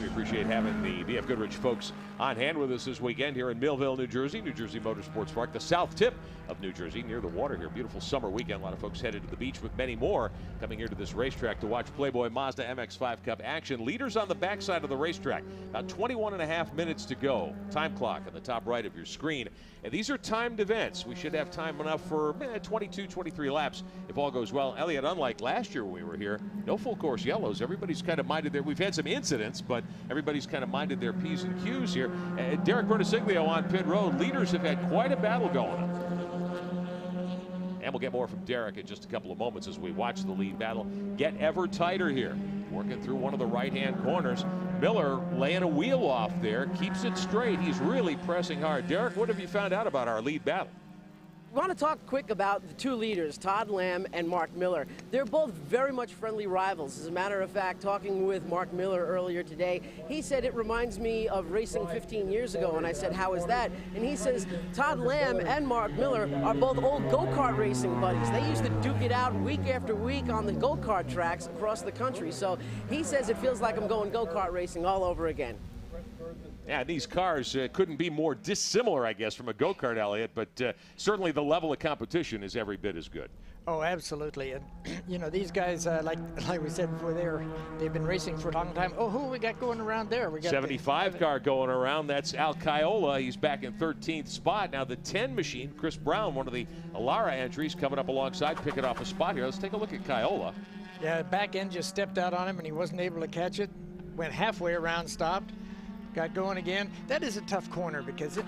We appreciate having the BF Goodrich folks on hand with us this weekend here in Millville, New Jersey Motorsports Park, the south tip of New Jersey, near the water here. Beautiful summer weekend. A lot of folks headed to the beach with many more coming here to this racetrack to watch Playboy Mazda MX-5 Cup action. Leaders on the backside of the racetrack. About 21.5 minutes to go. Time clock on the top right of your screen. And these are timed events. We should have time enough for 22, 23 laps if all goes well. Elliot, unlike last year when we were here, no full course yellows. Everybody's kind of minded their, we've had some incidents, but everybody's kind of minded their P's and Q's here. Derek Bertisiglio on pit road. Leaders have had quite a battle going on. And we'll get more from Derek in just a couple of moments as we watch the lead battle get ever tighter here. Working through one of the right-hand corners. Miller laying a wheel off there, keeps it straight. He's really pressing hard. Derek, what have you found out about our lead battle? I want to talk quick about the two leaders, Todd Lamb and Mark Miller. They're both very much friendly rivals. As a matter of fact, talking with Mark Miller earlier today, he said it reminds me of racing 15 years ago, and I said, how is that? And he says Todd Lamb and Mark Miller are both old go-kart racing buddies. They used to duke it out week after week on the go-kart tracks across the country. So he says it feels like I'm going go-kart racing all over again. Yeah, these cars couldn't be more dissimilar, I guess, from a go-kart, Elliot, but certainly the level of competition is every bit as good. Oh, absolutely. And, you know, these guys, like we said before, they've been racing for a long time. Oh, who we got going around there? We got 75 car going around. That's Al Kaiola. He's back in 13th spot. Now the 10 machine, Chris Brown, one of the Alara entries, coming up alongside, picking off a spot here. Let's take a look at Kaiola. Yeah, back end just stepped out on him, and he wasn't able to catch it. Went halfway around, stopped. Got going again. That is a tough corner because it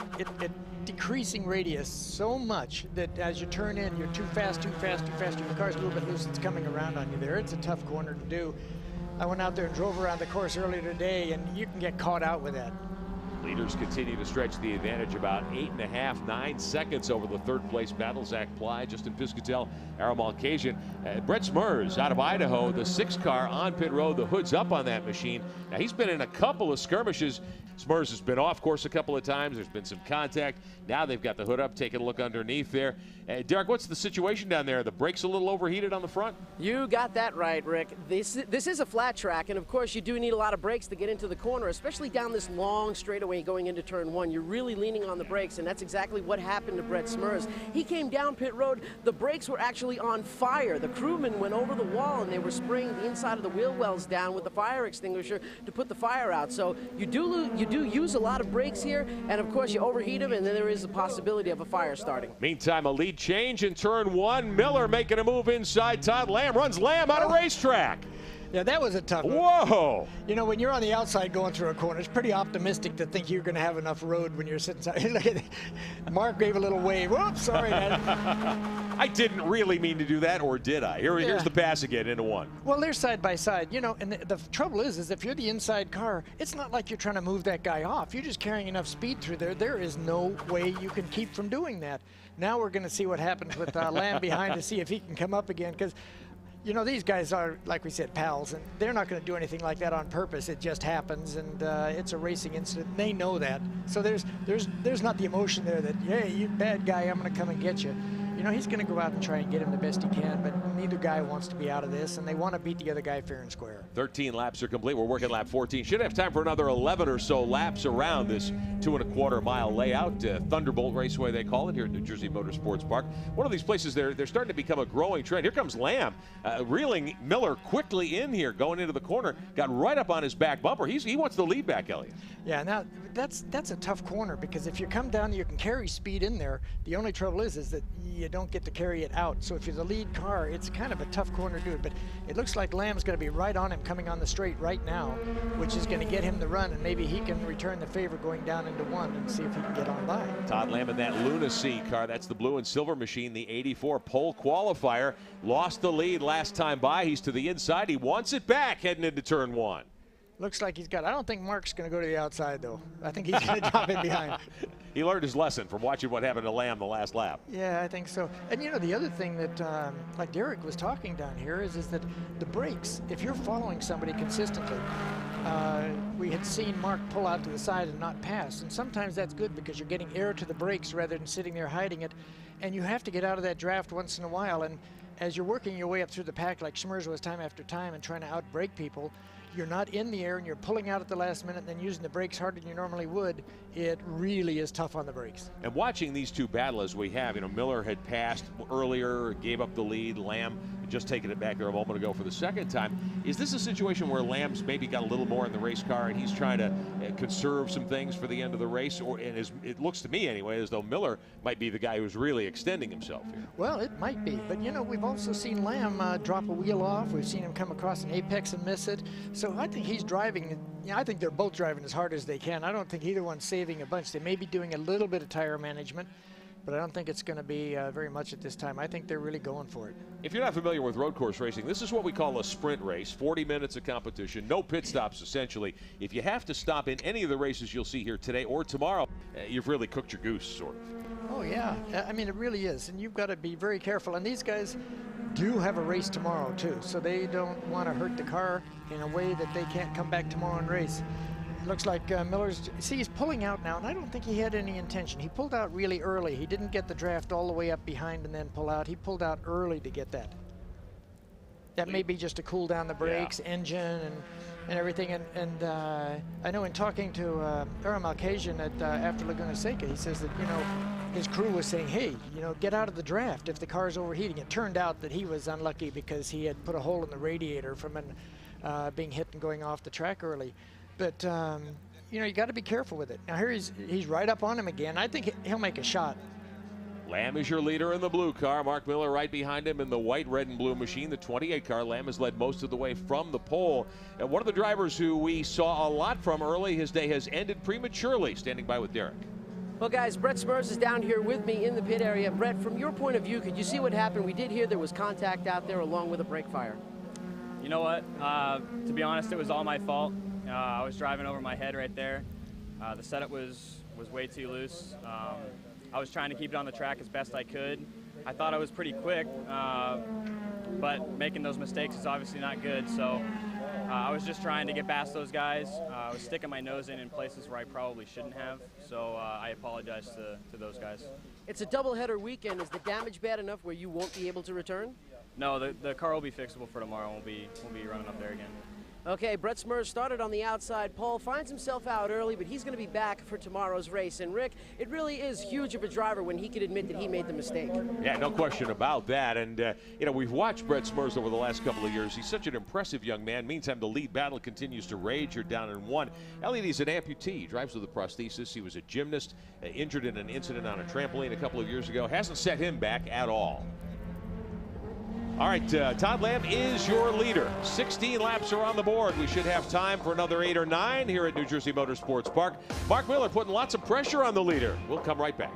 decreasing radius so much that as you turn in, you're too fast. Your car's a little bit loose. It's coming around on you there. It's a tough corner to do. I went out there and drove around the course earlier today, and you can get caught out with that. Leaders continue to stretch the advantage about 8.5, 9 seconds over the third place battle. Zach Ply, Justin Piscatel, Aaron Malkasian. Brett Smurs out of Idaho, the 6 car on pit road. The hood's up on that machine. Now he's been in a couple of skirmishes. Smurs has been off course a couple of times. There's been some contact. Now they've got the hood up, taking a look underneath there. Derek, what's the situation down there? The brakes a little overheated on the front? You got that right, Rick. This is a flat track, and of course you do need a lot of brakes to get into the corner, especially down this long straightaway going into turn 1. You're really leaning on the brakes, and that's exactly what happened to Brett Smurs. He came down pit road. The brakes were actually on fire. The crewman went over the wall, and they were spraying the inside of the wheel wells down with the fire extinguisher to put the fire out. So you do use a lot of brakes here, and of course you overheat them, and then there is a possibility of a fire starting. Meantime, a lead change in turn 1. Miller making a move inside. Todd Lamb runs Lamb out of racetrack. Yeah, that was a tough one. Whoa! You know, when you're on the outside going through a corner, it's pretty optimistic to think you're going to have enough road when you're sitting side. Look at Mark gave a little wave. Whoops, sorry, man. I didn't really mean to do that, or did I? Here's the pass again into 1. Well, they're side by side, you know, and the trouble is if you're the inside car, it's not like you're trying to move that guy off. You're just carrying enough speed through there. There is no way you can keep from doing that. Now we're going to see what happens with Lamb behind to see if he can come up again, because you know, these guys are, like we said, pals, and they're not going to do anything like that on purpose. It just happens, and it's a racing incident. They know that. So there's not the emotion there that, yeah, you bad guy, I'm going to come and get you. You know, he's going to go out and try and get him the best he can, but neither guy wants to be out of this, and they want to beat the other guy fair and square. 13 laps are complete. We're working lap 14. Should have time for another 11 or so laps around this 2.25 mile layout. Thunderbolt Raceway, they call it, here at New Jersey Motorsports Park. One of these places, they're starting to become a growing trend. Here comes Lamb, reeling Miller quickly in here, going into the corner. Got right up on his back bumper. He wants the lead back, Elliot. Yeah, now that's a tough corner, because if you come down, you can carry speed in there. The only trouble is that you don't get to carry it out. So if you're the lead car, it's kind of a tough corner to do it. But it looks like Lamb's going to be right on him coming on the straight right now, which is going to get him the run, and maybe he can return the favor going down into 1 and see if he can get on by. Todd Lamb in that Lunacy car. That's the blue and silver machine, the 84 pole qualifier. Lost the lead last time by. He's to the inside. He wants it back heading into turn 1. Looks like he's got, I don't think Mark's going to go to the outside, though. I think he's going to drop in behind. He learned his lesson from watching what happened to Lamb the last lap. Yeah, I think so. And, you know, the other thing that, like Derek was talking down here, is that the brakes, if you're following somebody consistently, we had seen Mark pull out to the side and not pass. And sometimes that's good because you're getting air to the brakes rather than sitting there hiding it. And you have to get out of that draft once in a while. And as you're working your way up through the pack like Smurs was time after time and trying to outbrake people, you're not in the air and you're pulling out at the last minute and then using the brakes harder than you normally would, it really is tough on the brakes. And watching these two battle as we have, Miller had passed earlier, gave up the lead. Lamb had just taken it back there a moment ago for the second time. Is this a situation where Lamb's maybe got a little more in the race car and he's trying to conserve some things for the end of the race? It looks to me anyway as though Miller might be the guy who's really extending himself here. Well, it might be, but we've also seen Lamb drop a wheel off. We've seen him come across an apex and miss it. So I think he's driving, I think they're both driving as hard as they can. I don't think either one's saving a bunch. They may be doing a little bit of tire management, but I don't think it's going to be very much at this time. I think they're really going for it. If you're not familiar with road course racing, this is what we call a sprint race, 40 minutes of competition, no pit stops essentially. If you have to stop in any of the races you'll see here today or tomorrow, you've really cooked your goose, sort of. Oh yeah, I mean it really is, and you've got to be very careful. And these guys do have a race tomorrow too, so they don't want to hurt the car in a way that they can't come back tomorrow and race. It looks like Miller's, see, he's pulling out now, and I don't think he had any intention. He pulled out really early. He didn't get the draft all the way up behind and then pull out. He pulled out early to get that. That may be just to cool down the brakes, engine, and everything. And I know in talking to Aram Alkajian after Laguna Seca, he says that, his crew was saying, hey, get out of the draft if the car's overheating. It turned out that he was unlucky because he had put a hole in the radiator from being hit and going off the track early. But, you got to be careful with it. Now here he's right up on him again. I think he'll make a shot. Lamb is your leader in the blue car. Mark Miller right behind him in the white, red, and blue machine, the 28 car. Lamb has led most of the way from the pole. And one of the drivers who we saw a lot from early, his day has ended prematurely. Standing by with Derek. Well, guys, Brett Smurs is down here with me in the pit area. Brett, from your point of view, could you see what happened? We did hear there was contact out there along with a brake fire. You know what? To be honest, it was all my fault. I was driving over my head right there. The setup was way too loose. I was trying to keep it on the track as best I could. I thought I was pretty quick, but making those mistakes is obviously not good. So I was just trying to get past those guys. I was sticking my nose in places where I probably shouldn't have. So I apologize to those guys. It's a doubleheader weekend. Is the damage bad enough where you won't be able to return? No, the car will be fixable for tomorrow. We'll be running up there again. Okay, Brett Smurs started on the outside pole, finds himself out early, but he's going to be back for tomorrow's race. And Rick, it really is huge of a driver when he can admit that he made the mistake. Yeah, no question about that. And, we've watched Brett Smurs over the last couple of years. He's such an impressive young man. Meantime, the lead battle continues to rage. You're down in one. Elliot's an amputee. He drives with a prosthesis. He was a gymnast, injured in an incident on a trampoline a couple of years ago. Hasn't set him back at all. All right, Todd Lamb is your leader. 16 laps are on the board. We should have time for another 8 or 9 here at New Jersey Motorsports Park. Mark Miller putting lots of pressure on the leader. We'll come right back.